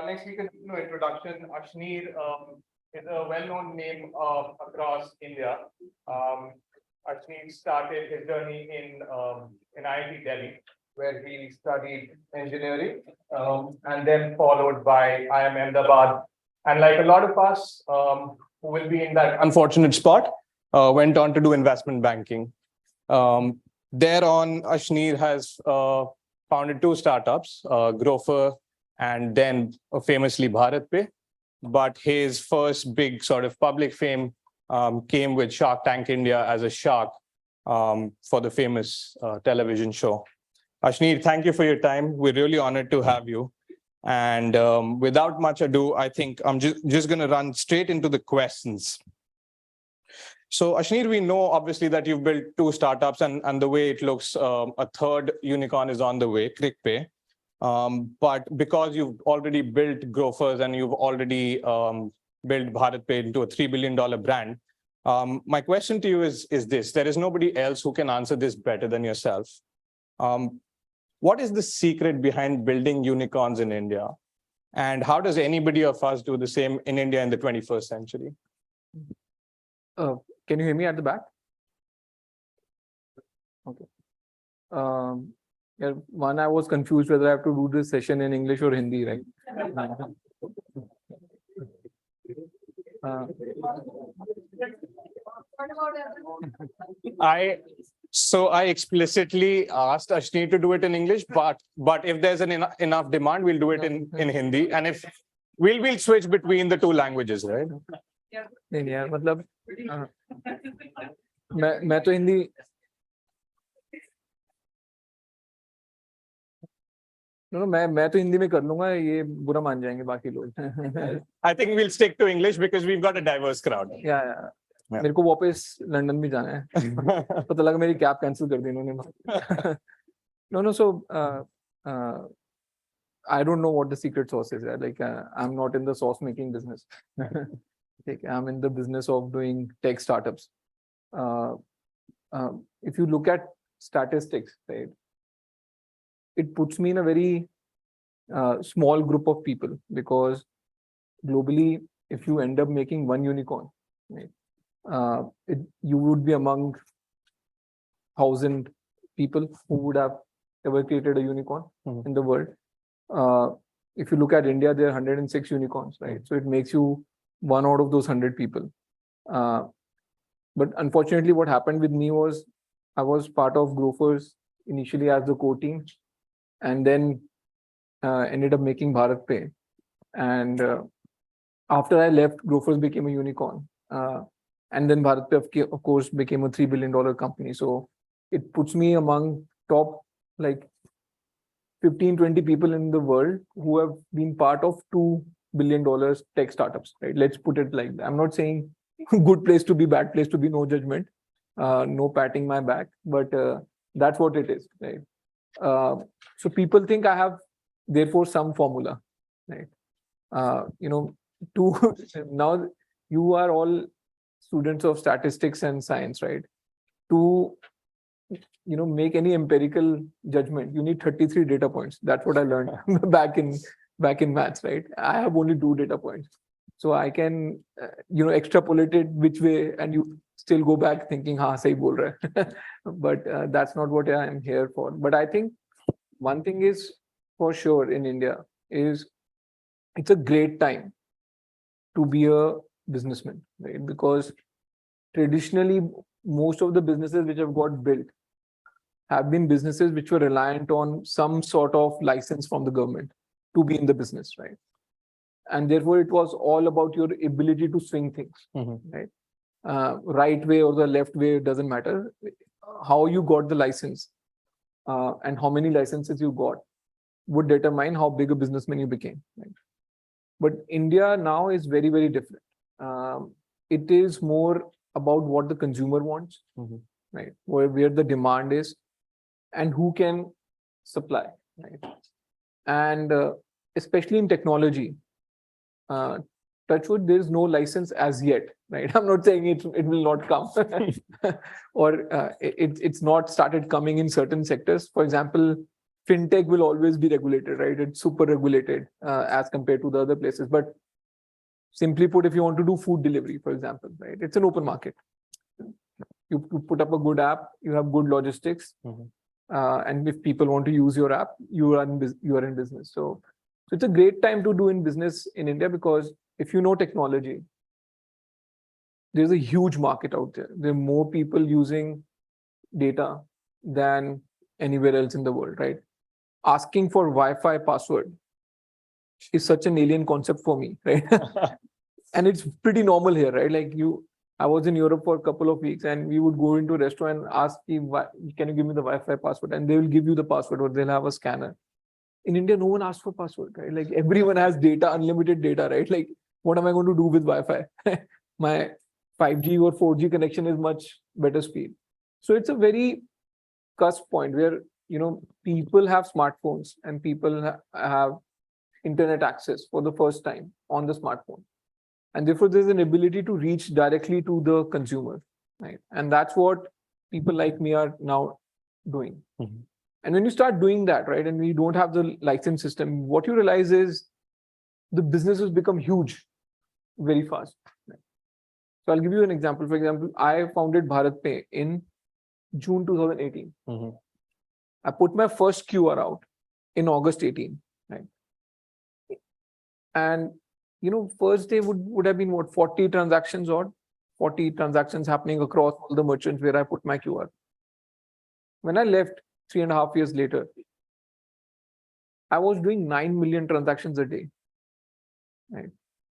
Next we can introduction. Ashneer is a well-known name across India. Ashneer started his journey in IIT Delhi, where he studied engineering, and then followed by IIM Ahmedabad. And like a lot of us who will be in that unfortunate spot, went on to do investment banking. Thereon, Ashneer has founded two startups, Grover and then famously BharatPe. But his first big sort of public fame came with Shark Tank India as a shark for the famous television show. Ashneer, thank you for your time. We're really honored to have you. And without much ado, I think I'm just going to run straight into the questions. So Ashneer, we know obviously that you've built two startups, and the way it looks, a third unicorn is on the way, ClickPay. But because you've already built Grofers and you've already built BharatPe into a $3 billion brand, my question to you is this: there is nobody else who can answer this better than yourself. What is the secret behind building unicorns in India? And how does anybody of us do the same in India in the 21st century? Can you hear me at the back? Okay. Yeah, one, I was confused whether I have to do this session in English or Hindi, right? I explicitly asked Ashneer to do it in English, but if there's enough demand, we'll do it in Hindi, and if we'll switch between the two languages, right? नहीं यार मतलब मैं तो हिंदी मैं तो हिंदी में कर लूंगा, ये बुरा मान जाएंगे बाकी लोग. I think we'll stick to English because we've got a diverse crowd. Yeah. मेरे को वापस लंदन भी जाना है. पता लगा मेरी कैब कैंसिल कर दी इन्होंने. No, so I don't know what the secret sauce is. Like I'm not in the sauce making business. I'm in the business of doing tech startups. If you look at statistics, right, it puts me in a very small group of people, because globally, if you end up making one unicorn, right, you would be among 1,000 people who would have ever created a unicorn in the world. If you look at India, there are 106 unicorns, right? So it makes you one out of those 100 people. But unfortunately, what happened with me was I was part of Grofers initially as the core team, and then ended up making BharatPe. And after I left, Grofers became a unicorn. And then BharatPe, of course, became a $3 billion company. So it puts me among top like 15, 20 people in the world who have been part of $2 billion tech startups, right? Let's put it like that. I'm not saying good place to be, bad place to be, no judgment, no patting my back, but that's what it is, right? So people think I have, therefore, some formula, right? Now you are all students of statistics and science, right? To make any empirical judgment, you need 33 data points. That's what I learned back in maths, right? I have only 2 data points. So I can, extrapolate it which way, and you still go back thinking, ha, sahi bol raha hai. But that's not what I am here for. But I think one thing is for sure in India is it's a great time to be a businessman, right? Because traditionally, most of the businesses which have got built have been businesses which were reliant on some sort of license from the government to be in the business, right? And therefore, it was all about your ability to swing things, right? Right way or the left way, it doesn't matter. How you got the license and how many licenses you got would determine how big a businessman you became, right? But India now is very, very different. It is more about what the consumer wants, right? Where the demand is and who can supply, right? And especially in technology, touchwood, there is no license as yet, right? I'm not saying it will not come or it's not started coming in certain sectors. For example, fintech will always be regulated, right? It's super regulated as compared to the other places. But simply put, if you want to do food delivery, for example, right, it's an open market. You put up a good app, you have good logistics, and if people want to use your app, you are in business. So it's a great time to do in business in India, because if you know technology, there's a huge market out there. There are more people using data than anywhere else in the world, right? Asking for Wi-Fi password is such an alien concept for me, right? And it's pretty normal here, right? Like I was in Europe for a couple of weeks, and we would go into a restaurant and ask, can you give me the Wi-Fi password? And they will give you the password, or they'll have a scanner. In India, no one asks for password, right? Like everyone has data, unlimited data, right? Like, what am I going to do with Wi-Fi? My 5G or 4G connection is much better speed. So it's a very cusp point where, people have smartphones and people have internet access for the first time on the smartphone. And therefore, there's an ability to reach directly to the consumer, right? And that's what people like me are now doing. And when you start doing that, right, and we don't have the license system, what you realize is the businesses become huge very fast. Right? So I'll give you an example. For example, I founded Bharat Pay in June 2018. I put my first QR out in August 18, right? And first day would have been what, 40 transactions or 40 transactions happening across all the merchants where I put my QR. When I left 3.5 years later, I was doing 9 million transactions a day. Right?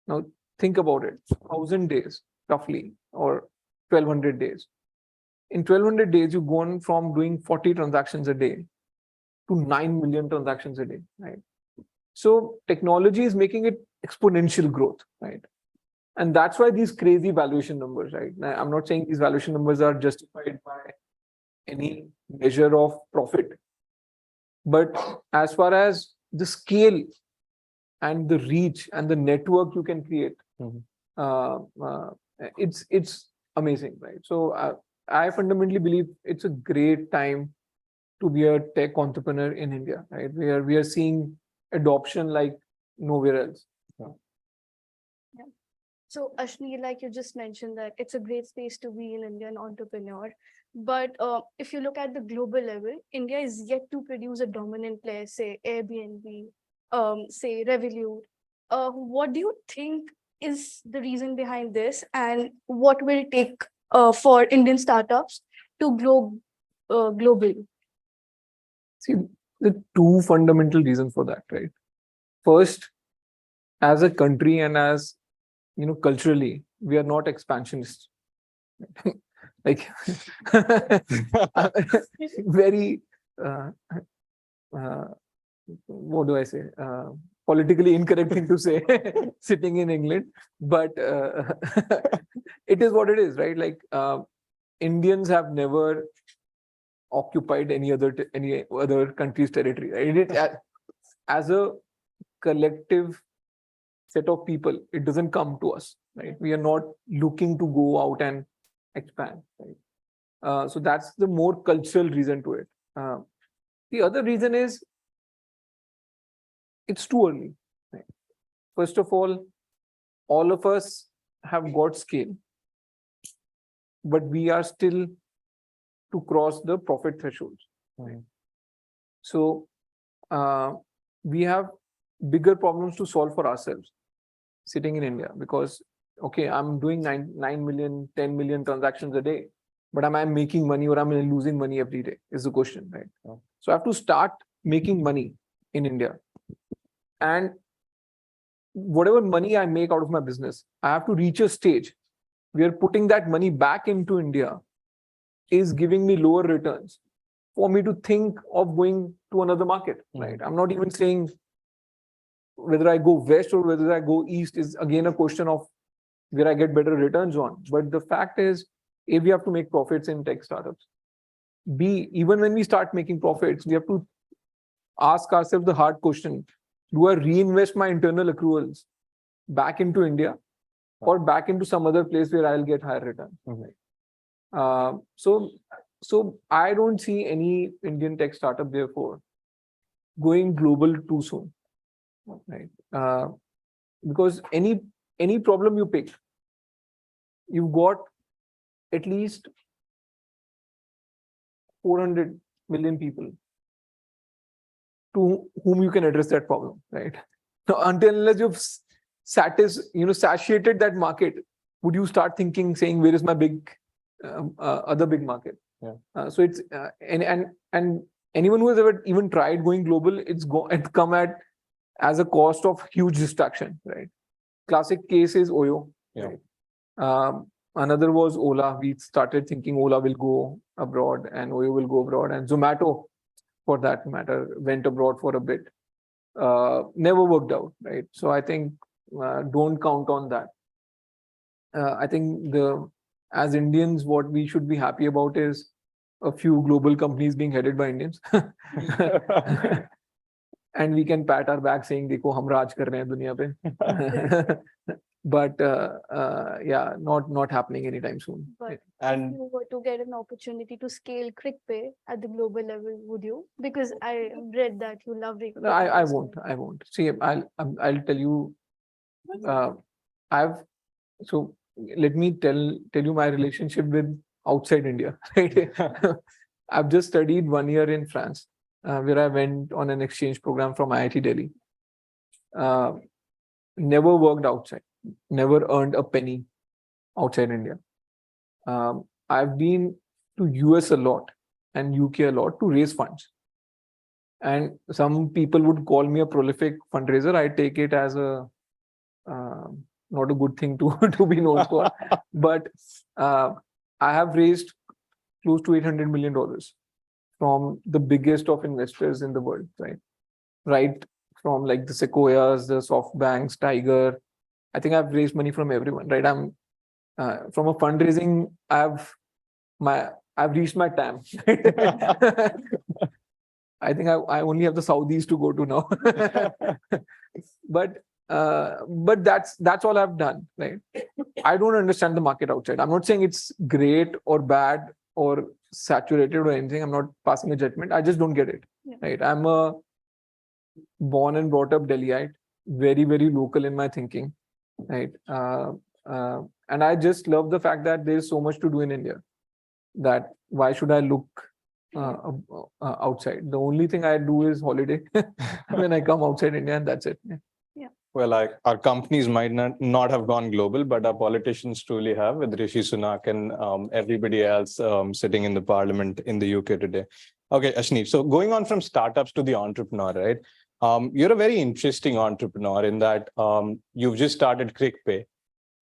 Now think about it, 1,000 days roughly, or 1,200 days. In 1,200 days, you've gone from doing 40 transactions a day to 9 million transactions a day, right? So technology is making it exponential growth, right? And that's why these crazy valuation numbers, right? Now, I'm not saying these valuation numbers are justified by any measure of profit, but as far as the scale and the reach and the network you can create, it's amazing, right? So I fundamentally believe it's a great time to be a tech entrepreneur in India, right? We are seeing adoption like nowhere else. Yeah. So Ashneer, like you just mentioned, that it's a great space to be an Indian entrepreneur. But if you look at the global level, India is yet to produce a dominant player, say Airbnb, say Revolut. What do you think is the reason behind this, and what will it take for Indian startups to grow globally? See, the two fundamental reasons for that, right? First, as a country and as culturally, we are not expansionists. Like very what do I say? Politically incorrect thing to say, sitting in England, but it is what it is, right? Like Indians have never occupied any other country's territory, right? As a collective set of people, it doesn't come to us, right? We are not looking to go out and expand, right? So that's the more cultural reason to it. The other reason is it's too early, right? First of all of us have got scale, but we are still to cross the profit thresholds, right? So we have bigger problems to solve for ourselves sitting in India, because okay, I'm doing 9 million, 10 million transactions a day, but am I making money or am I losing money every day is the question, right? So I have to start making money in India, and whatever money I make out of my business, I have to reach a stage where putting that money back into India is giving me lower returns for me to think of going to another market, right? I'm not even saying whether I go west or whether I go east is again a question of where I get better returns on. But the fact is, A, we have to make profits in tech startups. B, even when we start making profits, we have to ask ourselves the hard question: do I reinvest my internal accruals back into India or back into some other place where I'll get higher returns? So I don't see any Indian tech startup, therefore, going global too soon, right? Because any problem you pick, you've got at least 400 million people to whom you can address that problem, right? So until unless you've satiated that market, would you start thinking, saying, where is my big other big market? Yeah. So it's and anyone who has ever even tried going global, it's come at as a cost of huge distraction, right? Classic case is Oyo. Yeah. Right? Another was Ola. We started thinking Ola will go abroad and Oyo will go abroad, and Zomato, for that matter, went abroad for a bit. Never worked out, right? So I think don't count on that. I think as Indians, what we should be happy about is a few global companies being headed by Indians. And we can pat our back saying, "Dekho, hum raj kar rahe hain duniya pe." But yeah, not happening anytime soon. But And if you were to get an opportunity to scale QuickPay at the global level, would you? Because I read that you love it. No, I won't. See, I'll tell you. I've so let me tell you my relationship with outside India. Right? I've just studied 1 year in France, where I went on an exchange program from IIT Delhi. Never worked outside, never earned a penny outside India. I've been to US a lot and UK a lot to raise funds. And some people would call me a prolific fundraiser. I take it as a not a good thing to be known for. But I have raised close to $800 million from the biggest of investors in the world, right? Right from like the Sequoias, the SoftBanks, Tiger. I think I've raised money from everyone, right? I'm from a fundraising, I've reached my TAM. I think I only have the Saudis to go to now. But that's all I've done, right? I don't understand the market outside. I'm not saying it's great or bad or saturated or anything. I'm not passing a judgment. I just don't get it. Yeah. Right? I'm a born and brought up Delhiite, very, very local in my thinking. Right. And I just love the fact that there's so much to do in India. That why should I look outside? The only thing I do is holiday when I come outside India, and that's it. Yeah. well, our companies might not have gone global, but our politicians truly have, with Rishi Sunak and everybody else sitting in the parliament in the UK today. Okay, Ashneer. So going on from startups to the entrepreneur, right? You're a very interesting entrepreneur in that you've just started QuickPay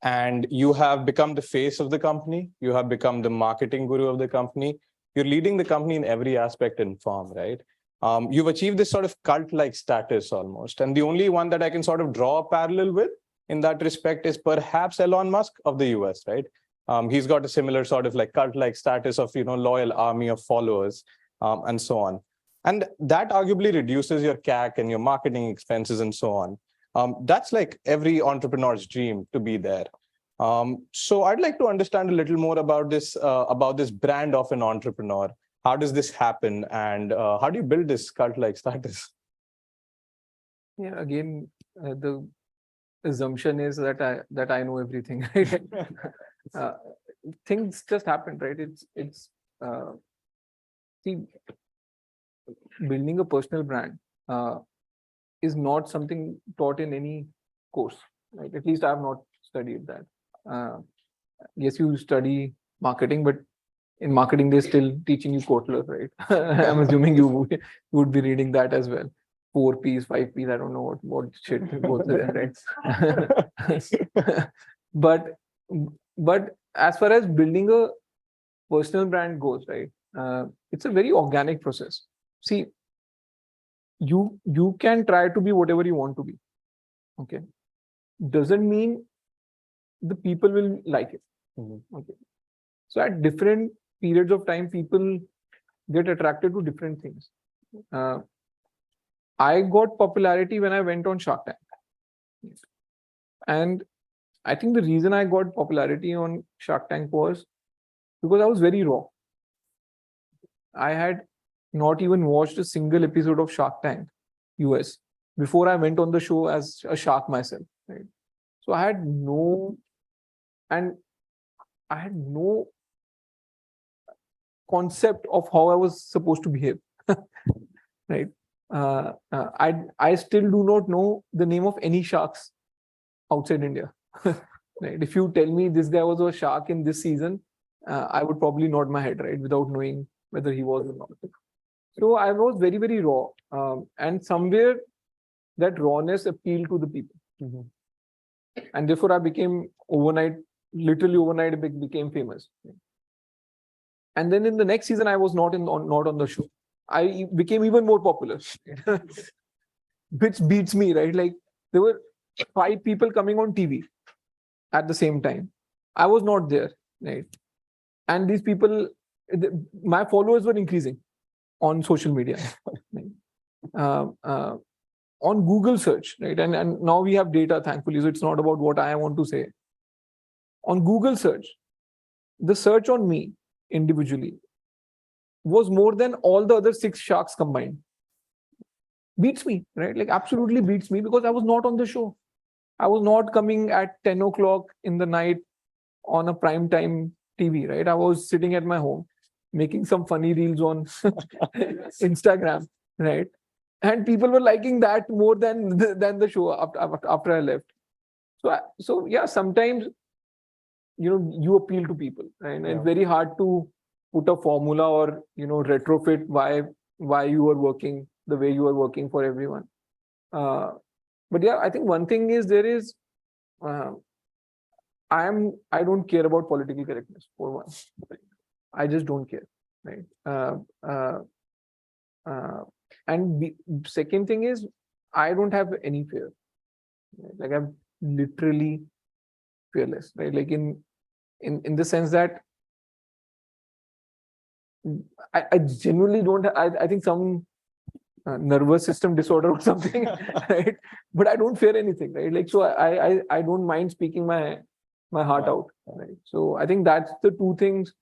and you have become the face of the company. You have become the marketing guru of the company. You're leading the company in every aspect and form, right? You've achieved this sort of cult-like status almost. And the only one that I can sort of draw a parallel with in that respect is perhaps Elon Musk of the US, right? He's got a similar sort of like cult-like status of, loyal army of followers and so on. And that arguably reduces your CAC and your marketing expenses and so on. That's like every entrepreneur's dream to be there. So I'd like to understand a little more about this brand of an entrepreneur. How does this happen, and how do you build this cult-like status? Yeah. Again, the assumption is that I know everything. Right? Things just happen, right? It's see, building a personal brand is not something taught in any course, right? At least I have not studied that. Yes, you study marketing, but in marketing, they're still teaching you Kotler, right? I'm assuming you would be reading that as well. 4 Ps, 5 Ps, I don't know what shit goes there, right? But as far as building a personal brand goes, right? It's a very organic process. See, you can try to be whatever you want to be. Okay. Doesn't mean the people will like it. Mm-hmm. Okay. So at different periods of time, people get attracted to different things. I got popularity when I went on Shark Tank. And I think the reason I got popularity on Shark Tank was because I was very raw. I had not even watched a single episode of Shark Tank US before I went on the show as a shark myself, right? So I had no concept of how I was supposed to behave, right? I still do not know the name of any sharks outside India. Right? If you tell me this guy was a shark in this season, I would probably nod my head, right, without knowing whether he was or not. So I was very, very raw, and somewhere that rawness appealed to the people, and therefore I became literally overnight, became famous. And then in the next season, I was not on the show. I became even more popular, which beats me, right? Like there were 5 people coming on TV at the same time. I was not there, right? And these people, my followers were increasing on social media, right? On Google search, right? And now we have data, thankfully, so it's not about what I want to say. On Google search, the search on me individually was more than all the other 6 sharks combined. Beats me, right? Like absolutely beats me, because I was not on the show. I was not coming at 10 o'clock in the night on a prime time TV, right? I was sitting at my home making some funny reels on Instagram, right? And people were liking that more than the show after I left. So yeah, sometimes you appeal to people, right? And it's very hard to put a formula or retrofit why you are working the way you are working for everyone. But yeah, I think one thing is there is I don't care about political correctness for one. I just don't care, right? And second thing is I don't have any fear. Right? Like I'm literally fearless, right? Like in the sense that I genuinely don't. I think some nervous system disorder or something, right? But I don't fear anything, right? Like so, I don't mind speaking my heart out, right? So I think that's the 2 things,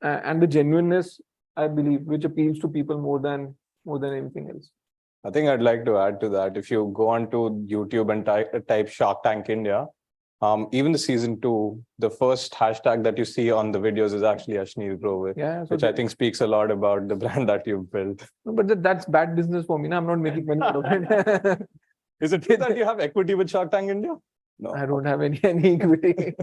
and the genuineness, I believe, which appeals to people more than anything else. I think I'd like to add to that. If you go onto YouTube and type Shark Tank India, even the season 2, the first hashtag that you see on the videos is actually Ashneer Grover, which I think speaks a lot about the brand that you've built. But that's bad business for me. I'm not making money out of it. Is it true that you have equity with Shark Tank India? No, I don't have any equity.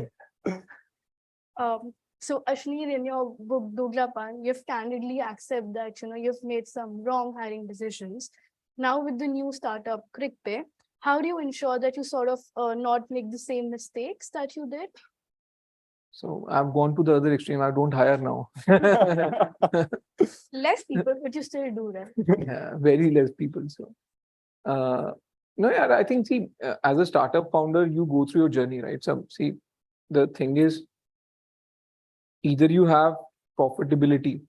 So Ashneer, in your book Doglapan, you've candidly accept that you've made some wrong hiring decisions. Now with the new startup ClickPay, how do you ensure that you sort of not make the same mistakes that you did? So I've gone to the other extreme. I don't hire now. Less people, but you still do that. Yeah, very less people. So, no, yeah, I think, see, as a startup founder, you go through your journey, right? So, see, the thing is, either you have profitability,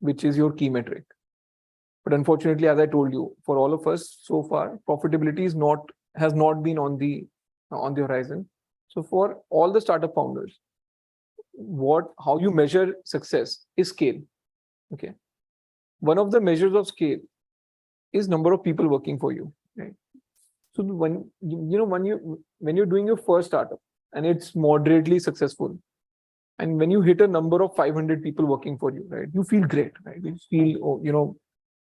which is your key metric. But unfortunately, as I told you, for all of us so far, profitability has not been on the horizon. So for all the startup founders, how you measure success is scale. Okay. One of the measures of scale is number of people working for you. Right. So when you're doing your first startup and it's moderately successful, and when you hit a number of 500 people working for you, right, you feel great, right? You feel,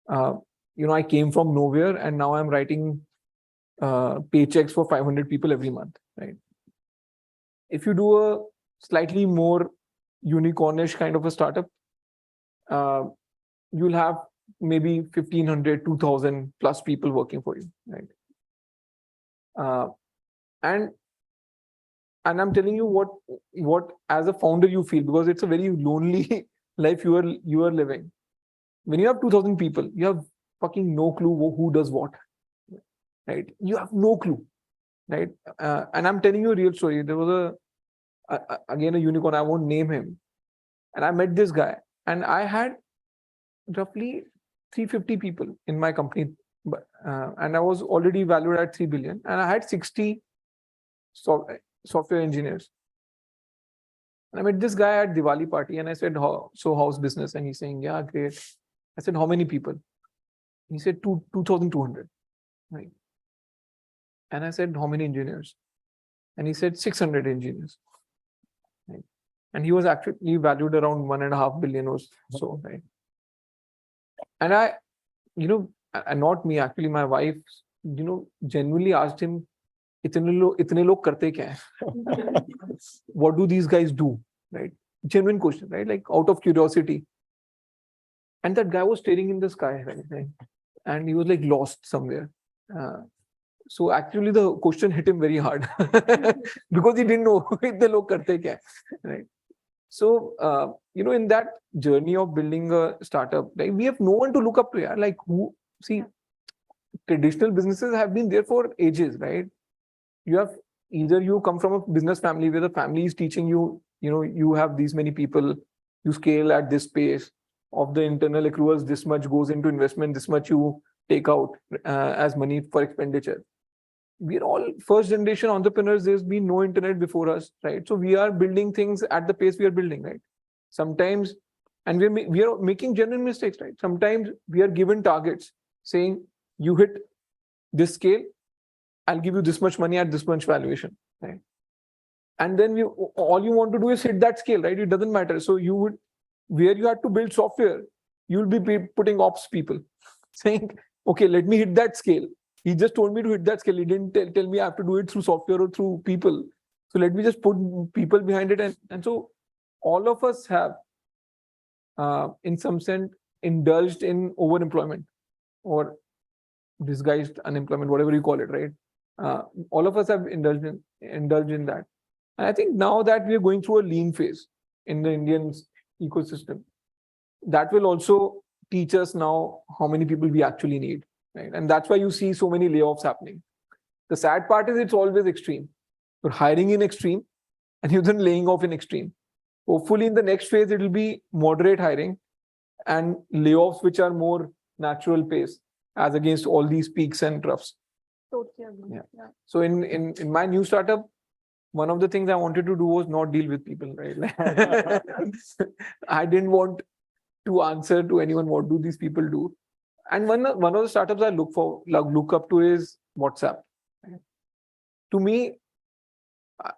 I came from nowhere and now I'm writing paychecks for 500 people every month, right? If you do a slightly more unicornish kind of a startup, you'll have maybe 1,500, 2,000 plus people working for you, right? And I'm telling you what as a founder you feel, because it's a very lonely life you are living. When you have 2,000 people, you have fucking no clue who does what, right? You have no clue, right? And I'm telling you a real story. There was again a unicorn. I won't name him, and I met this guy, and I had roughly 350 people in my company, and I was already valued at 3 billion, and I had 60 software engineers. And I met this guy at Diwali party, and I said, how's business? And he's saying, yeah, great. I said, how many people? He said 2,200. right? And I said, how many engineers? And he said 600 engineers. Right? And he was actually valued around 1.5 billion or so, right? And I, and not me, actually, my wife, genuinely asked him, itne log karte kya hai? What do these guys do? Right? Genuine question, right? Like out of curiosity. And that guy was staring in the sky, right? And he was like lost somewhere. So actually the question hit him very hard because he didn't know itne log karte kya hai, right? So, in that journey of building a startup, like we have no one to look up to. Yeah? Like traditional businesses have been there for ages, right? Either you come from a business family where the family is teaching you, you have these many people, you scale at this pace of the internal accruals, this much goes into investment, this much you take out as money for expenditure. We're all first generation entrepreneurs. There's been no internet before us, right? So we are building things at the pace we are building, right? Sometimes, and we are making genuine mistakes, right? Sometimes we are given targets saying, you hit this scale, I'll give you this much money at this much valuation, right? And then all you want to do is hit that scale, right? It doesn't matter. So where you had to build software, you'll be putting ops people saying, okay, let me hit that scale. He just told me to hit that scale. He didn't tell me I have to do it through software or through people. So let me just put people behind it. And so all of us have, in some sense, indulged in overemployment or disguised unemployment, whatever you call it, right? All of us have indulged in that. And I think now that we are going through a lean phase in the Indian ecosystem, that will also teach us now how many people we actually need. Right? And that's why you see so many layoffs happening. The sad part is it's always extreme. You're hiring in extreme and you're then laying off in extreme. Hopefully in the next phase, it will be moderate hiring and layoffs, which are more natural pace as against all these peaks and troughs. Totally agree. Yeah. So in my new startup, one of the things I wanted to do was not deal with people, right? I didn't want to answer to anyone, what do these people do? And one of the startups I look up to is WhatsApp. To me,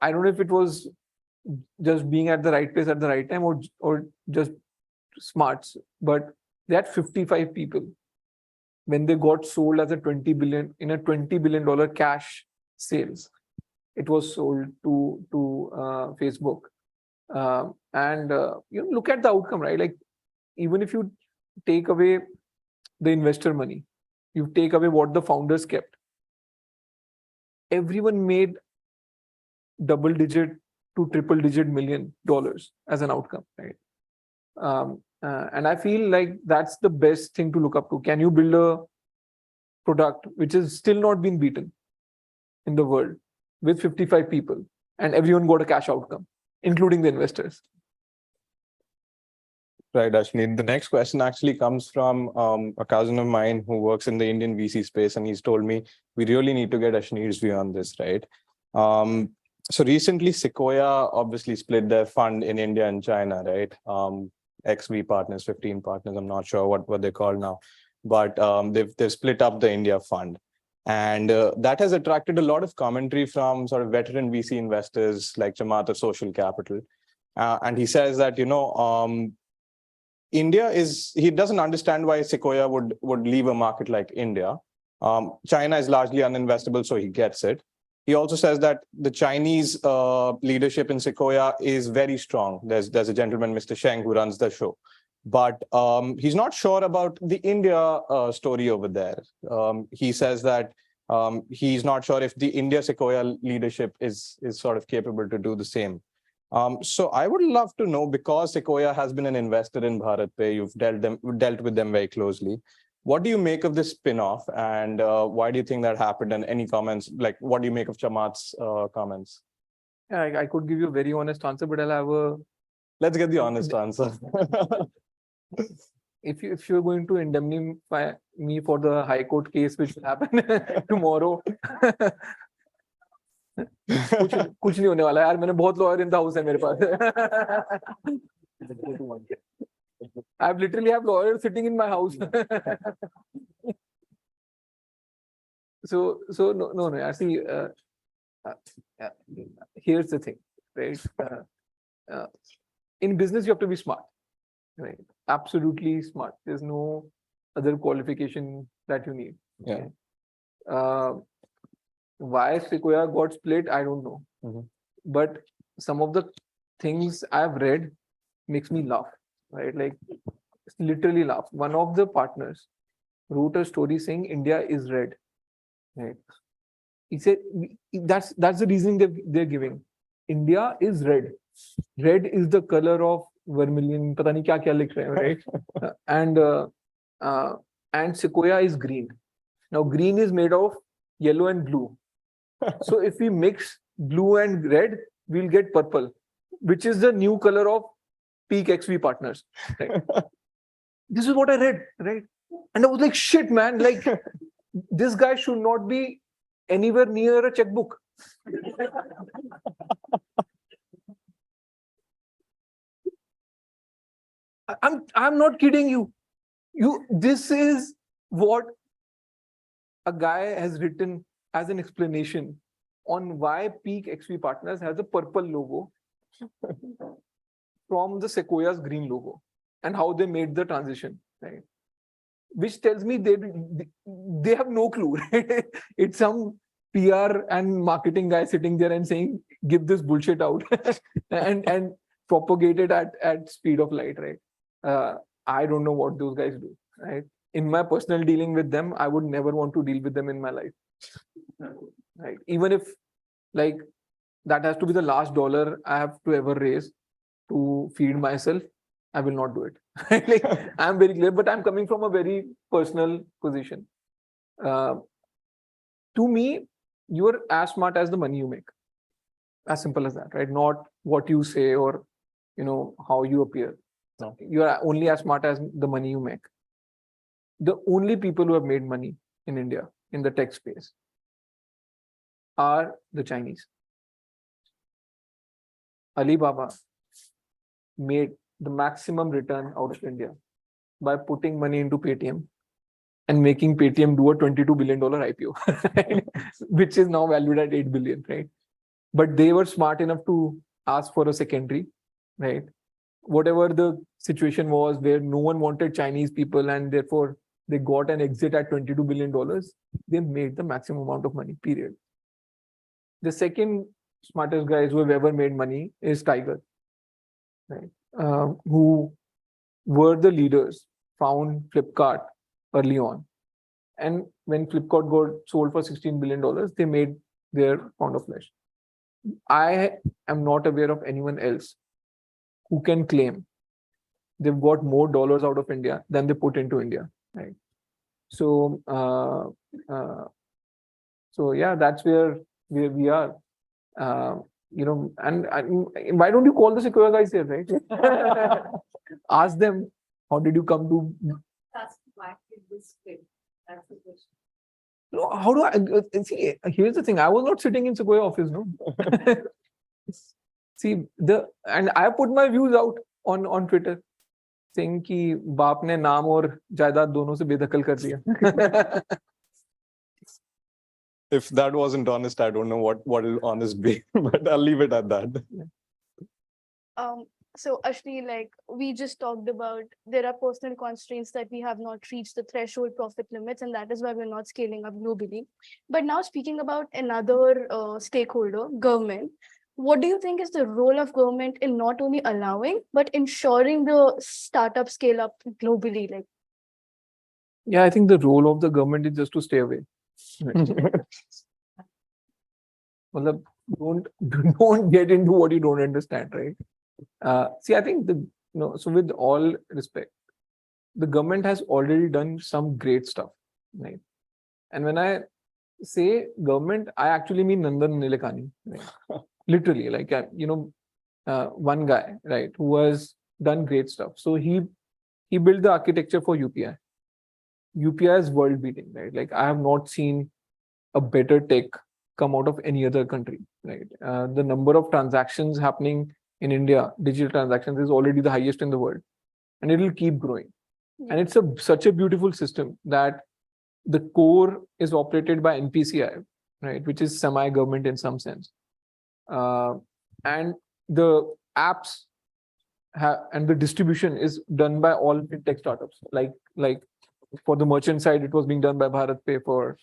I don't know if it was just being at the right place at the right time or just smarts, but they had 55 people when they got sold as a $20 billion cash sales. It was sold to Facebook, and look at the outcome, right? Like even if you take away the investor money, you take away what the founders kept, everyone made double-digit to triple-digit $1 million as an outcome, right? And I feel like that's the best thing to look up to. Can you build a product which is still not been beaten in the world with 55 people and everyone got a cash outcome, including the investors? Right, Ashneer. The next question actually comes from a cousin of mine who works in the Indian VC space, and he's told me we really need to get Ashneer's view on this, right? So recently, Sequoia obviously split their fund in India and China, right? XV partners, 15 partners, I'm not sure what they're called now, but they've split up the India fund. And that has attracted a lot of commentary from sort of veteran VC investors like Chamath of Social Capital. And he says that, he doesn't understand why Sequoia would leave a market like India. China is largely uninvestable, so he gets it. He also says that the Chinese leadership in Sequoia is very strong. There's a gentleman, Mr. Sheng, who runs the show. But he's not sure about the India story over there. He says that he's not sure if the India Sequoia leadership is sort of capable to do the same. So I would love to know, because Sequoia has been an investor in BharatPe, you've dealt with them very closely. What do you make of this spin-off, and why do you think that happened? And any comments, like what do you make of Chamath's comments? Yeah, I could give you a very honest answer, but I'll have a... Let's get the honest answer. If you're going to indemnify me for the High Court case which will happen tomorrow, कुछ नहीं होने वाला यार. मैंने बहुत lawyer in the house है मेरे पास. I literally have lawyers sitting in my house. no. Actually, uh, uh, here's the thing, right? Uh, in business, you have to be smart, right? Absolutely smart. There's no other qualification that you need. Yeah. Okay? Uh, why Sequoia got split, I don't know. Mhm. But some of the things I've read makes me laugh, right? Like literally laugh. One of the partners wrote a story saying India is red, right? He said that's the reason they're giving. India is red. Red is the color of vermilion. पता नहीं क्या क्या लिख रहे हैं, right? Uh, and Sequoia is green. Now green is made of yellow and blue. So if we mix blue and red, we'll get purple, which is the new color of peak XV partners. Right? This is what I read, right? And I was like, shit, man, like this guy should not be anywhere near a checkbook. I'm not kidding you. This is what a guy has written as an explanation on why Peak XP Partners has a purple logo from the Sequoia's green logo and how they made the transition, right? Which tells me they have no clue, right? It's some PR and marketing guy sitting there and saying, give this bullshit out and propagate it at speed of light, right? I don't know what those guys do, right? In my personal dealing with them, I would never want to deal with them in my life. Right? Even if like that has to be the last dollar I have to ever raise to feed myself, I will not do it. Like I'm very clear, but I'm coming from a very personal position. To me, you're as smart as the money you make. As simple as that, right? Not what you say or how you appear. No. You are only as smart as the money you make. The only people who have made money in India in the tech space are the Chinese. Alibaba made the maximum return out of India by putting money into Paytm and making Paytm do a $22 billion IPO, right? Which is now valued at 8 billion, right? But they were smart enough to ask for a secondary, right? Whatever the situation was where no one wanted Chinese people and therefore they got an exit at $22 billion, they made the maximum amount of money, period. The second smartest guys who have ever made money is Tiger, right? Who were the leaders, found Flipkart early on. And when Flipkart got sold for $16 billion, they made their pound of flesh. I am not aware of anyone else who can claim they've got more dollars out of India than they put into India, right? So, yeah, that's where we are. And why don't you call the Sequoia guys here, right? Ask them, how did you come to? That's why this fit. That's the question. How do I see? Here's the thing: I was not sitting in Sequoia office, no. See and I put my views out on Twitter, saying कि बाप ने नाम और जायदाद दोनों से बेदखल कर दिया. If that wasn't honest, I don't know what will honest be, but I'll leave it at that. So Ashneer, like we just talked about, there are personal constraints that we have not reached the threshold profit limits, and that is why we're not scaling up globally. But now speaking about another stakeholder, government, what do you think is the role of government in not only allowing, but ensuring the startup scale up globally? Like, Yeah, I think the role of the government is just to stay away. Well, don't get into what you don't understand, right? See, I think so with all respect, the government has already done some great stuff, right? And when I say government, I actually mean Nandan Nilekani, right? Literally, like one guy, right, who has done great stuff. So he built the architecture for UPI. UPI is world beating, right? Like I have not seen a better tech come out of any other country, right? The number of transactions happening in India, digital transactions, is already the highest in the world, and it will keep growing. And it's such a beautiful system that The core is operated by NPCI, right, which is semi-government in some sense. And the apps and the distribution is done by all fintech startups. Like for the merchant side, it was being done by BharatPe. For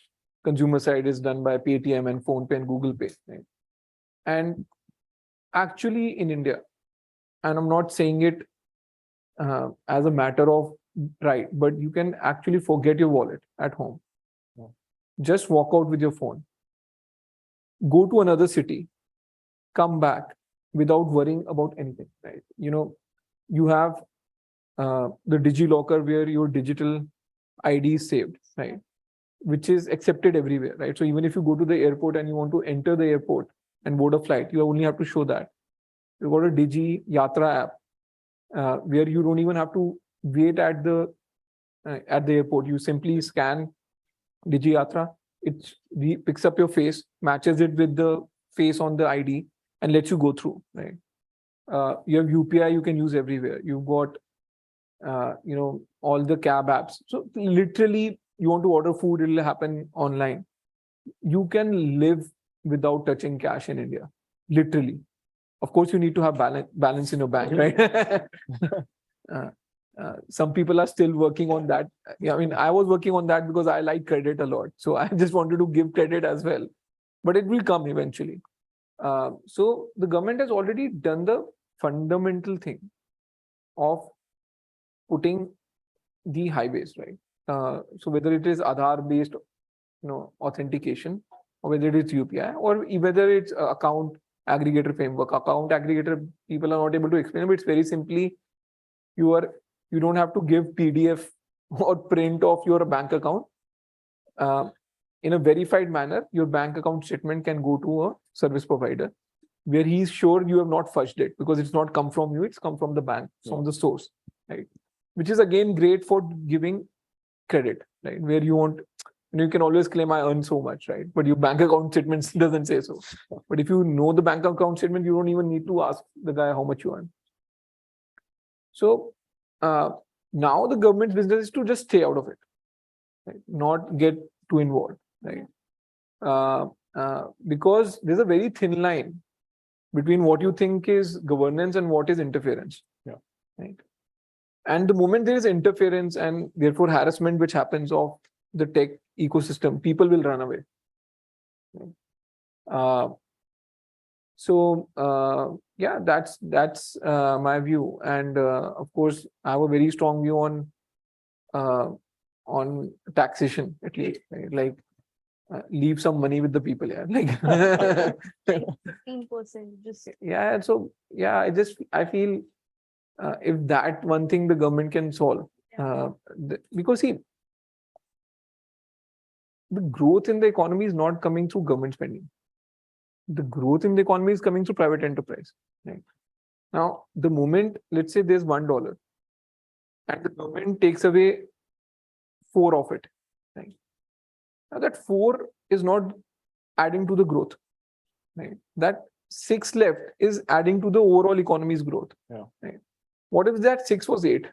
consumer side, is done by Paytm and PhonePe and Google Pay. Right? And actually, in India, and I'm not saying it as a matter of right, but you can actually forget your wallet at home. Yeah. Just walk out with your phone. Go to another city, come back without worrying about anything, right? You have the DigiLocker where your digital ID is saved, right? Which is accepted everywhere, right? So even if you go to the airport and you want to enter the airport and board a flight, you only have to show that. You've got a Digi Yatra app where you don't even have to wait at the airport. You simply scan Digi Yatra, it picks up your face, matches it with the face on the ID, and lets you go through, right? You have UPI you can use everywhere. You've got all the cab apps. So literally, you want to order food, it'll happen online. You can live without touching cash in India, literally. Of course, you need to have balance in your bank, right? Some people are still working on that. Yeah, I mean, I was working on that because I like credit a lot. So I just wanted to give credit as well. But it will come eventually. So the government has already done the fundamental thing of putting the highways, right? So whether it is Aadhaar-based, authentication, or whether it is UPI, or whether it's account aggregator framework. Account aggregator, people are not able to explain, but it's very simply, you don't have to give PDF or print of your bank account. In a verified manner, your bank account statement can go to a service provider where he's sure you have not fudged it because it's not come from you, it's come from the bank, from the source, right? Which is again great for giving credit, right? Where you can always claim I earn so much, right? But your bank account statement doesn't say so. But if you know the bank account statement, you don't even need to ask the guy how much you earn. So now the government's business is to just stay out of it, right? Not get too involved, right? Because there's a very thin line between what you think is governance and what is interference. Yeah. Right. And the moment there is interference and therefore harassment which happens of the tech ecosystem, people will run away. Yeah, that's my view. And of course, I have a very strong view on taxation, at least, right? Like leave some money with the people, yeah. Like 15% just. yeah. So yeah, I feel if that one thing the government can solve, because see, the growth in the economy is not coming through government spending. The growth in the economy is coming through private enterprise. Right? Now, the moment, let's say there's $1 and the government takes away 4 of it. Right? Now that 4 is not adding to the growth. Right? That 6 left is adding to the overall economy's growth. Yeah. Right? What if that 6 was 8?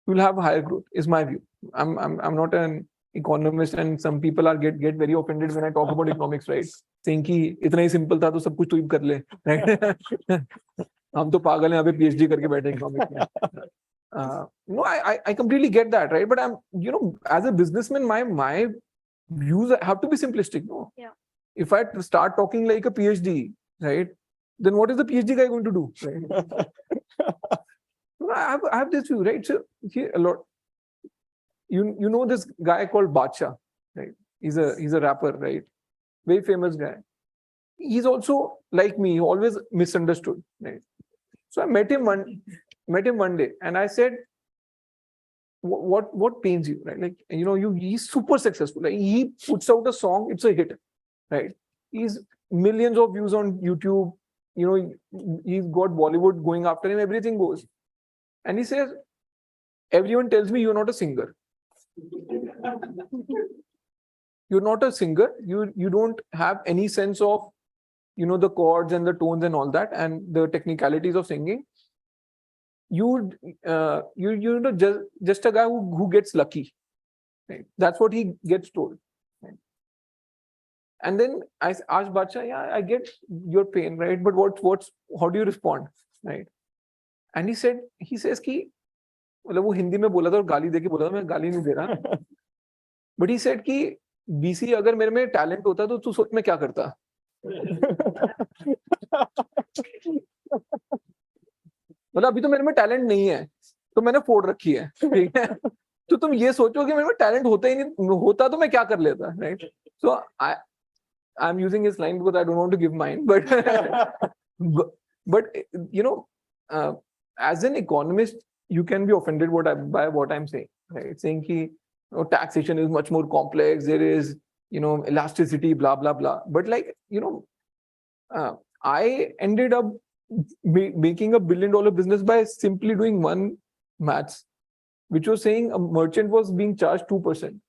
You'll have higher growth, is my view. I'm not an economist, and some people get very offended when I talk about economics, right? Saying कि इतना ही simple था तो सब कुछ तो ही कर ले, right? हम तो पागल हैं यहाँ पे PhD करके बैठे economics में. No, I completely get that, right? But I'm, as a businessman, my views have to be simplistic, no? Yeah. If I start talking like a PhD, right, then what is the PhD guy going to do, right? I have this view, right? So here a lot. You know this guy called Bacha, right? He's a rapper, right? Very famous guy. He's also like me, always misunderstood, right? So I met him one day, and I said, "What pains you, right? Like he's super successful. Like he puts out a song, it's a hit, right? He's millions of views on YouTube. He's got Bollywood going after him. Everything goes." And he says, "Everyone tells me you're not a singer. You're not a singer. You don't have any sense of, the chords and the tones and all that, and the technicalities of singing. You're just a guy who gets lucky. Right? That's what he gets told. Right? And then I asked Bacha, yeah, I get your pain, right? But how do you respond, right? And he says कि मतलब वो हिंदी में बोला था और गाली देके बोला था, मैं गाली नहीं दे रहा. But he said कि BC अगर मेरे में टैलेंट होता तो तू सोच मैं क्या करता. मतलब अभी तो मेरे में टैलेंट नहीं है तो मैंने फोड़ रखी है, ठीक है. तो तुम ये सोचो कि मेरे में टैलेंट होता ही नहीं होता तो मैं क्या कर लेता, right. So I'm using his line because I don't want to give mine, but but you know, as an economist, you can be offended by what I'm saying, right? Saying ki, taxation is much more complex. There is, elasticity, blah blah blah. But like, I ended up making $1 billion business by simply doing one maths, which was saying a merchant was being charged 2%.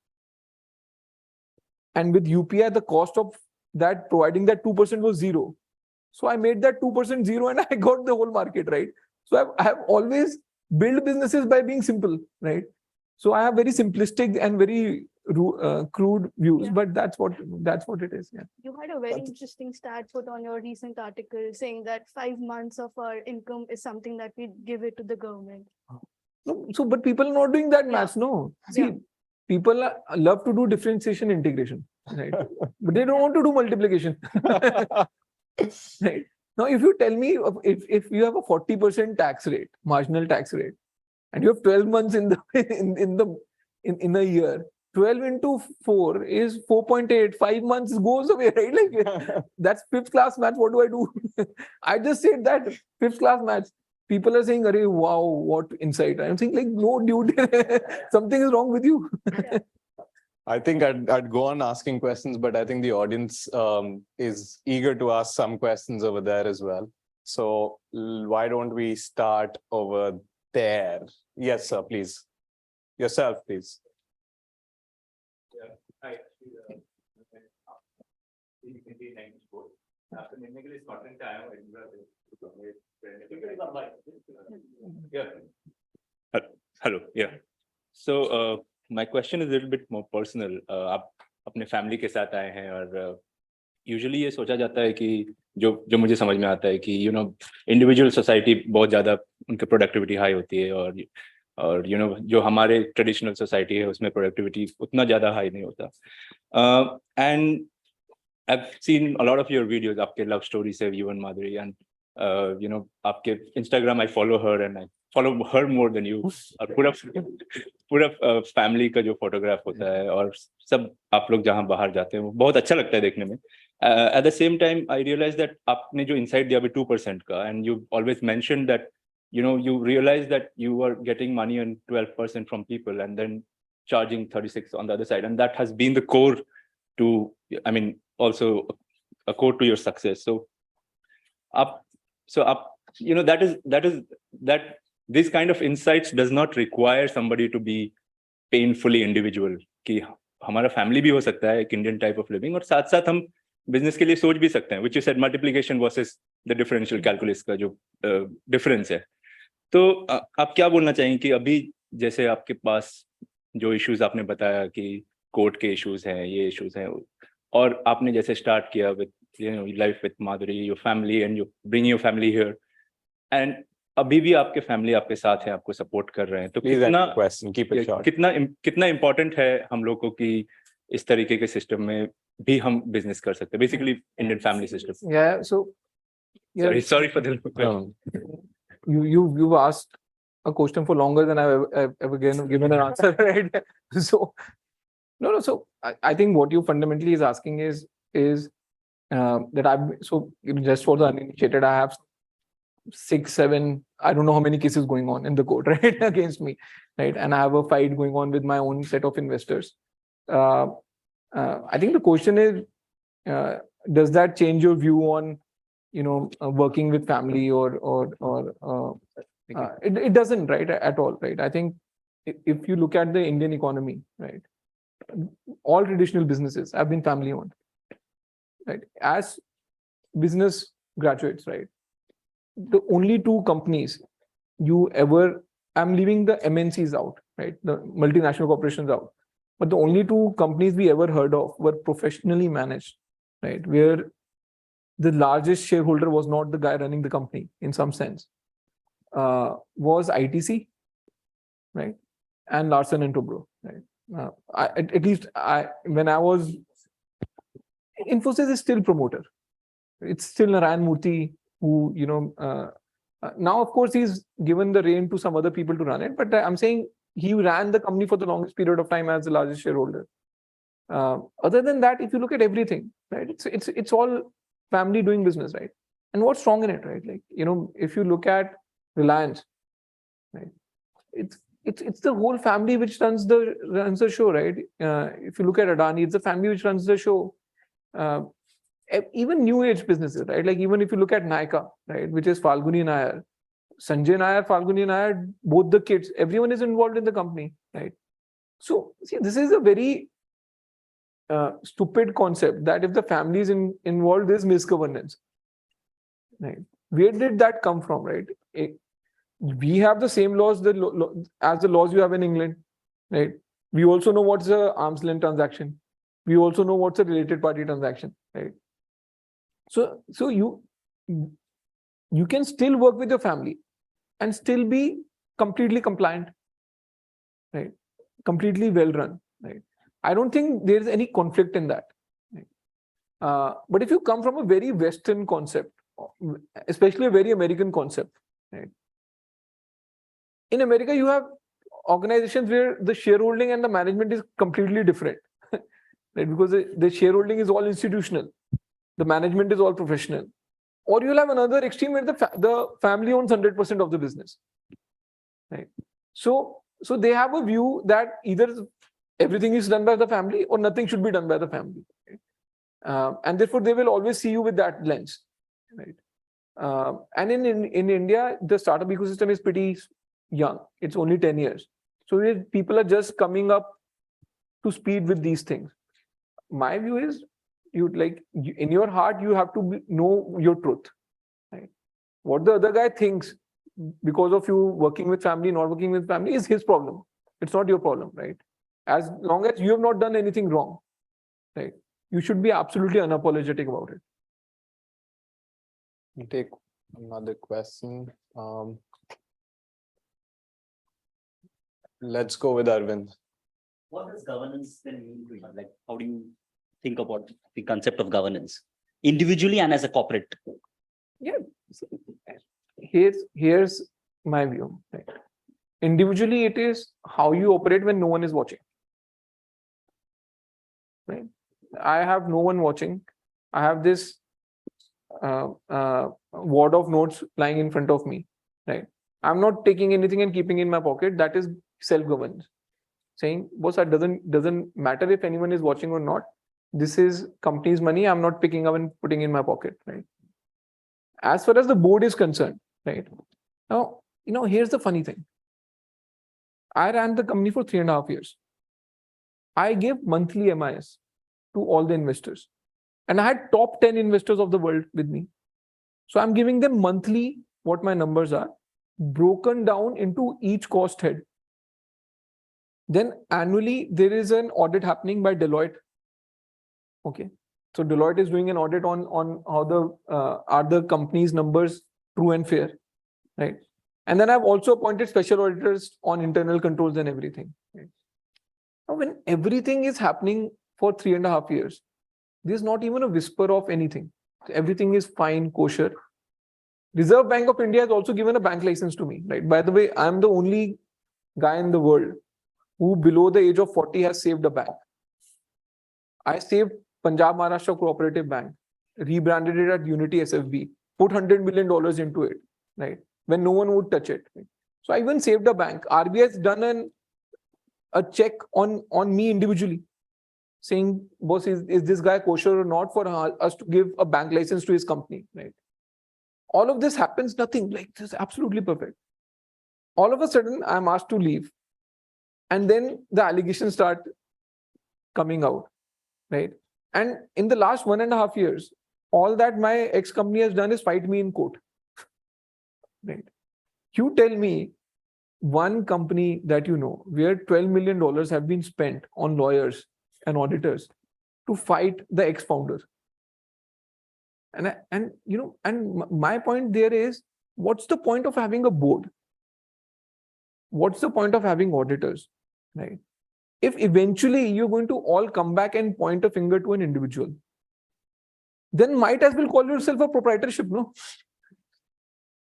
And with UPI, the cost of that providing that 2% was zero. So I made that 2% zero and I got the whole market, right? So I have always built businesses by being simple, right? So I have very simplistic and very crude views, Yeah. but that's what it is. Yeah. You had a very interesting stat put on your recent article saying that 5 months of our income is something that we give it to the government. No, so, but people are not doing that maths, no. See, Yeah. people love to do differentiation integration, right? But they don't want to do multiplication. Right? Now, if you tell me if you have a 40% tax rate, marginal tax rate, and you have 12 months in a year, 12 into 4 is 4.8. 5 months goes away, right? Like that's fifth class maths. What do I do? I just said that fifth class maths. People are saying, "Arey, wow, what insight!" I'm saying, like, no, dude, something is wrong with you. I think I'd go on asking questions, but I think the audience is eager to ask some questions over there as well. So why don't we start over there? Yes, sir, please. Yourself, please. Hello. Yeah. So my question is a little bit more personal. आप अपने family के साथ आए हैं और usually ये सोचा जाता है कि जो मुझे समझ में आता है कि इंडिविजुअल सोसाइटी बहुत ज़्यादा उनकी प्रोडक्टिविटी हाई होती है और जो हमारे ट्रेडिशनल सोसाइटी है उसमें प्रोडक्टिविटी उतना ज़्यादा हाई नहीं होता. And I've seen a lot of your videos, आपके love stories है you and Madhuri, and आपके Instagram I follow her and I follow her more than you. और पूरा फैमिली का जो फोटोग्राफ होता है और सब आप लोग जहाँ बाहर जाते हैं वो बहुत अच्छा लगता है देखने में. At the same time I realized that आपने जो insight दिया अभी 2% का, and you always mentioned that you realized that you were getting money on 12% from people and then charging 36 on the other side, and that has been the core to, I mean, also a core to your success. So that this kind of insights does not require somebody to be painfully individual, कि हमारा family भी हो सकता है एक Indian type of living और साथ साथ हम बिजनेस के लिए सोच भी सकते हैं, which you said multiplication versus the differential calculus का जो डिफरेंस है. तो आप क्या बोलना चाहेंगे कि अभी जैसे आपके पास जो इश्यूज आपने बताया कि कोर्ट के इश्यूज हैं, ये इश्यूज हैं, और आपने जैसे स्टार्ट किया with life with Madhuri, your family and you bring your family here, and अभी भी आपके फैमिली आपके साथ है, आपको सपोर्ट कर रहे हैं, तो कितना इम्पोर्टेंट है हम लोग को कि इस तरीके के सिस्टम में भी हम बिजनेस कर सकते हैं, basically Indian family system. Yeah, so yeah, sorry for the you've asked a question for longer than I've ever given an answer, right? So no. So I think what you fundamentally is asking is that just for the uninitiated, I have 6, 7, I don't know how many cases going on in the court, right, against me, right? And I have a fight going on with my own set of investors. I think the question is, does that change your view on, working with family or it doesn't, right, at all, right? I think if you look at the Indian economy, right, all traditional businesses have been family owned, right? As business graduates, right, the only 2 companies I'm leaving the MNCs out, right, the multinational corporations out. But the only two companies we ever heard of were professionally managed, right? Where the largest shareholder was not the guy running the company in some sense, was ITC, right? And Larsen and Toubro, right? At least when I was, Infosys is still promoter. It's still Narayan Murthy who, now of course he's given the rein to some other people to run it, but I'm saying he ran the company for the longest period of time as the largest shareholder. Other than that, if you look at everything, right, it's all family doing business, right? And what's strong in it, right? Like, if you look at Reliance, right, it's the whole family which runs the show, right? If you look at Adani, it's the family which runs the show. Even new age businesses, right? Like even if you look at Nykaa, right, which is Falguni Nair, Sanjay Nair, Falguni Nair, both the kids, everyone is involved in the company, right? So see, this is a very stupid concept that if the family is involved, there's misgovernance, right? Where did that come from, right? We have the same laws as the laws you have in England, right? We also know what's a arm's length transaction. We also know what's a related party transaction, right? So you can still work with your family and still be completely compliant, right? Completely well run, right? I don't think there's any conflict in that, right? But if you come from a very Western concept, especially a very American concept, right? In America, you have organizations where the shareholding and the management is completely different, right? Because the shareholding is all institutional, the management is all professional. Or you'll have another extreme where the family owns 100% of the business, right? So they have a view that either everything is done by the family or nothing should be done by the family, right? And therefore they will always see you with that lens, right? And in India, the startup ecosystem is pretty young. It's only 10 years. So people are just coming up to speed with these things. My view is, in your heart, you have to know your truth, right? What the other guy thinks because of you working with family, not working with family, is his problem. It's not your problem, right? As long as you have not done anything wrong, right? You should be absolutely unapologetic about it. We'll take another question. Let's go with Arvind. What does governance then mean to you? Like, how do you think about the concept of governance individually and as a corporate? Yeah. Here's my view, right? Individually, it is how you operate when no one is watching, right? I have no one watching. I have this wad of notes lying in front of me, right? I'm not taking anything and keeping in my pocket. That is self-governance. Saying, boss, that doesn't matter if anyone is watching or not. This is company's money. I'm not picking up and putting in my pocket, right? As far as the board is concerned, right? Now, here's the funny thing. I ran the company for 3.5 years. I gave monthly MIS to all the investors. And I had top 10 investors of the world with me. So I'm giving them monthly what my numbers are, broken down into each cost head. Then annually, there is an audit happening by Deloitte. Okay. So Deloitte is doing an audit on how are the company's numbers true and fair, right? And then I've also appointed special auditors on internal controls and everything. Right? Now, when everything is happening for 3.5 years, there's not even a whisper of anything. Everything is fine, kosher. Reserve Bank of India has also given a bank license to me, right? By the way, I'm the only guy in the world who below the age of 40 has saved a bank. I saved Punjab Maharashtra Cooperative Bank, rebranded it at Unity SFB, put $100 million into it, right? When no one would touch it. Right? So I even saved a bank. RBI has done a check on me individually, saying, boss, is this guy kosher or not for us to give a bank license to his company, right? All of this happens, nothing, like this is absolutely perfect. All of a sudden, I'm asked to leave. And then the allegations start coming out, right? And in the last 1.5 years, all that my ex-company has done is fight me in court, right? You tell me one company that you know where $12 million have been spent on lawyers and auditors to fight the ex-founder. And my point there is, what's the point of having a board? What's the point of having auditors, right? If eventually you're going to all come back and point a finger to an individual, then might as well call yourself a proprietorship, no?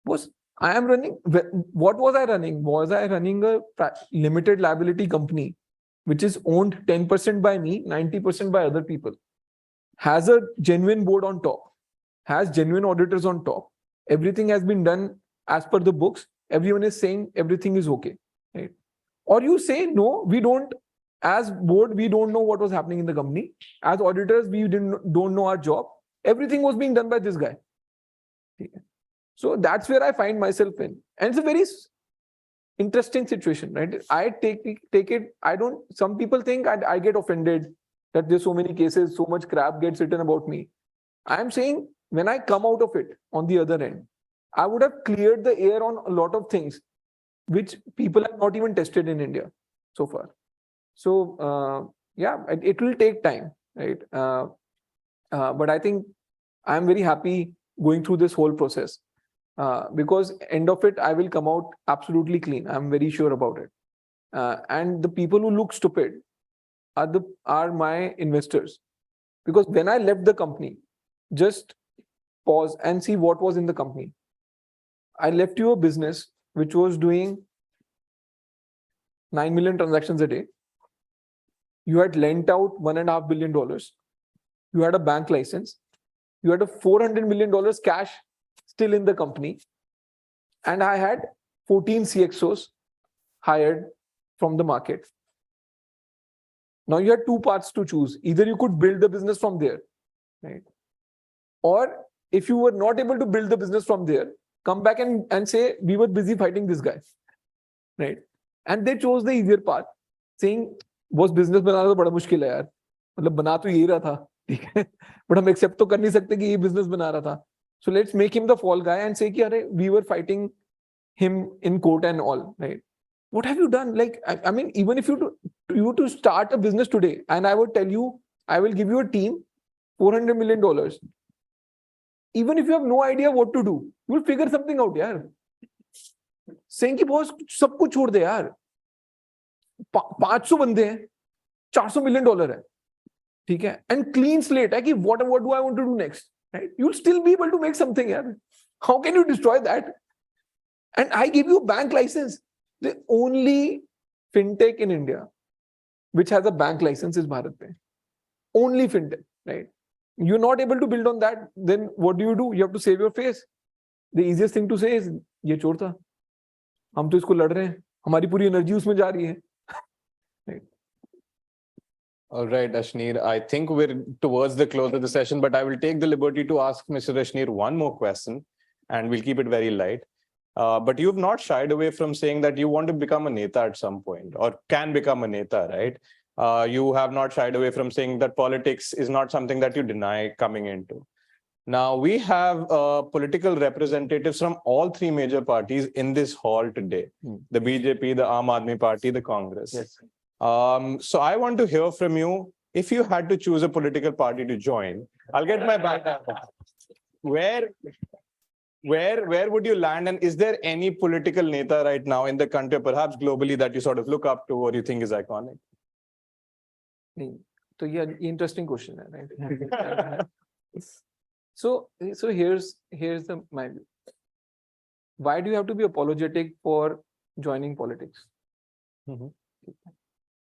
What was I running? Was I running a limited liability company, which is owned 10% by me, 90% by other people, has a genuine board on top, has genuine auditors on top. Everything has been done as per the books. Everyone is saying everything is okay, right? Or you say, no, we don't, as board, we don't know what was happening in the company. As auditors, we don't know our job. Everything was being done by this guy. So that's where I find myself in. And it's a very interesting situation, right? I take it, some people think I get offended that there's so many cases, so much crap gets written about me. I'm saying when I come out of it on the other end, I would have cleared the air on a lot of things which people have not even tested in India so far. So yeah, it will take time, right? But I think I'm very happy going through this whole process because end of it, I will come out absolutely clean. I'm very sure about it. And the people who look stupid are my investors. Because when I left the company, just pause and see what was in the company. I left you a business which was doing 9 million transactions a day. You had lent out $1.5 billion. You had a bank license. You had a $400 million cash still in the company. And I had 14 CXOs hired from the market. Now you had two paths to choose. Either you could build the business from there, right? Or if you were not able to build the business from there, come back and say, we were busy fighting this guy, right? And they chose the easier path, saying, was business बनाना तो बड़ा मुश्किल है यार, मतलब बना तो यही रहा था, ठीक है, but हम accept तो कर नहीं सकते कि ये business बना रहा था. So let's make him the fall guy and say कि अरे we were fighting him in court and all, right? What have you done? Like, I mean, even if you to start a business today, and I would tell you, I will give you a team, $400 million. Even if you have no idea what to do, you will figure something out, yaar. Saying कि boss सब कुछ छोड़ दे यार, 500 बंदे हैं, $400 million है, ठीक है, and clean slate है कि what do I want to do next, right? You'll still be able to make something, yaar. How can you destroy that? And I give you a bank license. The only fintech in India which has a bank license is Bharat Pay. Only fintech, right? You're not able to build on that, then what do? You have to save your face. The easiest thing to say is, ये चोर था, हम तो इसको लड़ रहे हैं, हमारी पूरी एनर्जी उसमें जा रही है. Right. All right, Ashneer, I think we're towards the close of the session, but I will take the liberty to ask Mr. Ashneer one more question, and we'll keep it very light. But you've not shied away from saying that you want to become a neta at some point, or can become a neta, right? You have not shied away from saying that politics is not something that you deny coming into. Now, we have political representatives from all three major parties in this hall today, the BJP, the Aam Aadmi Party, the Congress. Yes. So I want to hear from you, if you had to choose a political party to join, I'll get my back. Where would you land? And is there any political neta right now in the country, perhaps globally, that you sort of look up to or you think is iconic? So yeah, interesting question, right? So here's my view. Why do you have to be apologetic for joining politics?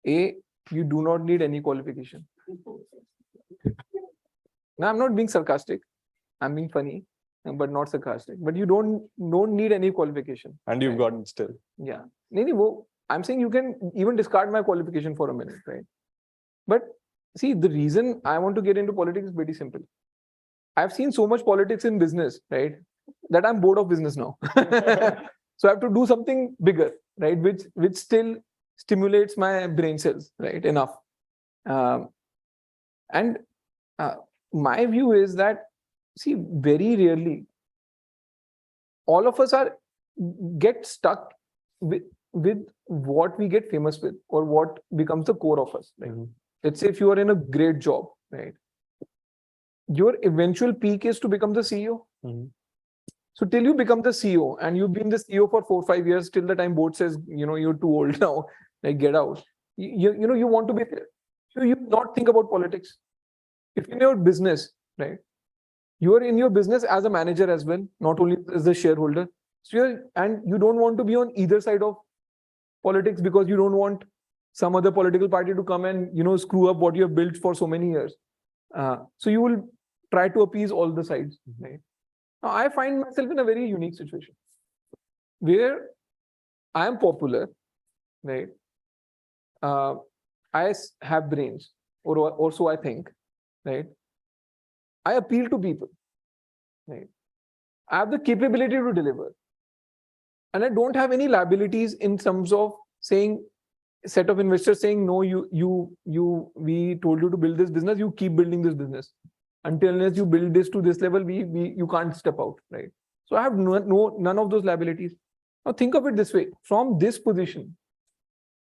A, you do not need any qualification. Now, I'm not being sarcastic. I'm being funny, but not sarcastic. But you don't need any qualification. And you've got it still. Yeah. I'm saying you can even discard my qualification for a minute, right? But see, the reason I want to get into politics is pretty simple. I've seen so much politics in business, right, that I'm bored of business now. So I have to do something bigger, right, which still stimulates my brain cells, right, enough. And my view is that, see, very rarely all of us get stuck with what we get famous with or what becomes the core of us. Right? Mhm. Let's say if you are in a great job, right? Your eventual peak is to become the CEO. Mhm. So till you become the CEO and you've been the CEO for 4-5 years, till the time board says, you're too old now, like get out. You want to be there. So you not think about politics. If in your business, right? You are in your business as a manager as well, not only as a shareholder. So you don't want to be on either side of politics because you don't want some other political party to come and screw up what you have built for so many years. So you will try to appease all the sides. Right? Now, I find myself in a very unique situation where I am popular, right? Have brains, or so I think, right? I appeal to people, right? I have the capability to deliver, and I don't have any liabilities in terms of saying set of investors saying no, we told you to build this business, you keep building this business until unless you build this to this level, you can't step out, right? So I have none of those liabilities. Now think of it this way: from this position,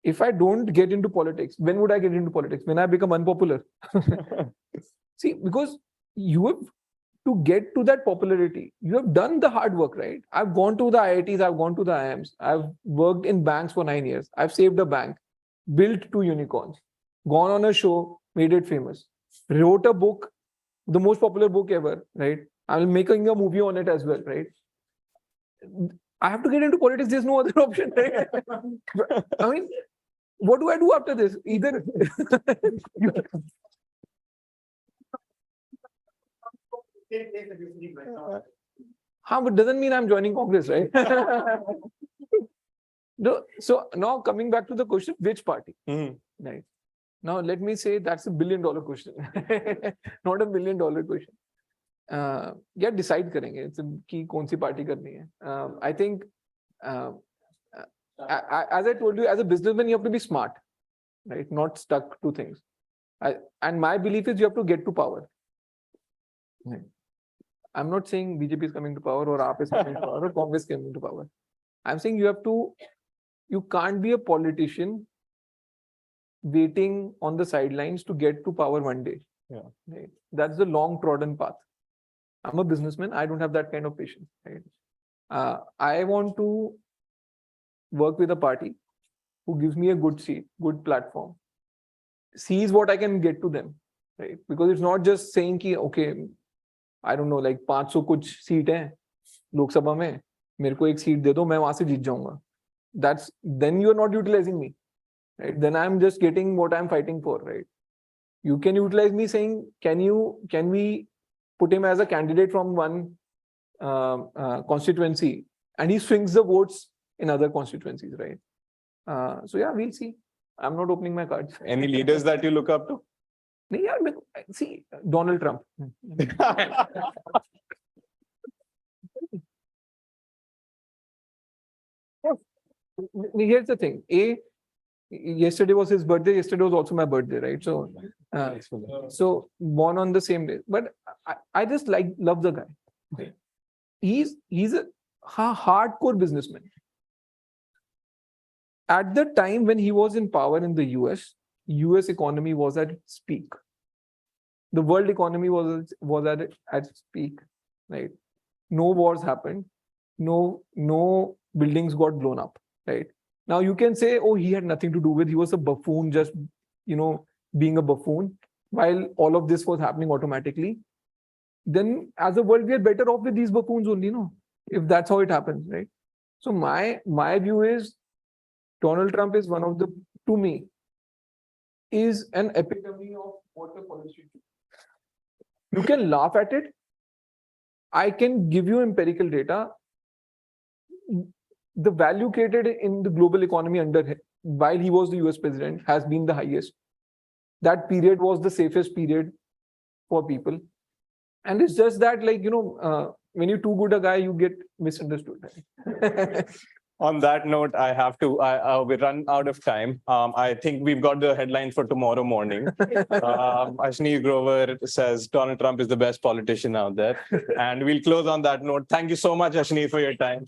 if I don't get into politics, when would I get into politics? When I become unpopular. See, because you have to get to that popularity, you have done the hard work, right? I've gone to the IITs, I've gone to the IIMs, I've worked in banks for 9 years, I've saved a bank, built 2 unicorns, gone on a show, made it famous, wrote a book, the most popular book ever, right? I'm making a movie on it as well, right? I have to get into politics. There's no other option, right? I mean, what do I do after this? Either but doesn't mean I'm joining Congress, right? No, so now coming back to the question, which party? Mhm. Right. Now let me say that's $1 billion question, not $1 million question. Yeah, decide करेंगे कि कौन सी party करनी है. I think, as I told you, as a businessman, you have to be smart, right? Not stuck to things. And my belief is you have to get to power. Right. I'm not saying BJP is coming to power or AAP is coming to power or Congress is coming to power. I'm saying you can't be a politician waiting on the sidelines to get to power one day. Yeah. Right. That's the long trodden path. I'm a businessman. I don't have that kind of patience. Right. I want to work with a party who gives me a good seat, good platform, sees what I can get to them. Right. Because it's not just saying कि, okay, I don't know, like 500 कुछ seat हैं लोकसभा में, मेरे को एक seat दे दो, मैं वहां से जीत जाऊंगा. Then you are not utilizing me, right? Then I'm just getting what I'm fighting for, right? You can utilize me saying, can we put him as a candidate from one constituency, and he swings the votes in other constituencies, right? So yeah, we'll see. I'm not opening my cards. Any leaders that you look up to? Yeah, see, Donald Trump. Here's the thing. Yesterday was his birthday. Yesterday was also my birthday, right? So, so born on the same day. But I just love the guy. He's a hardcore businessman. At the time when he was in power in the US economy was at its peak. The world economy was at its peak, right? No wars happened. No buildings got blown up, right? Now you can say, oh, he had nothing to do with, he was a buffoon, just, being a buffoon, while all of this was happening automatically. Then as a world, we are better off with these buffoons only, if that's how it happens, right? So my view is Donald Trump is one of the, to me, is an epitome of what a politician should do. You can laugh at it. I can give you empirical data. The value created in the global economy under him, while he was the US president, has been the highest. That period was the safest period for people. And it's just that, like, when you're too good a guy, you get misunderstood. On that note, I have to, we run out of time. I think we've got the headlines for tomorrow morning. Ashneer Grover says Donald Trump is the best politician out there. And we'll close on that note. Thank you so much, Ashneer, for your time.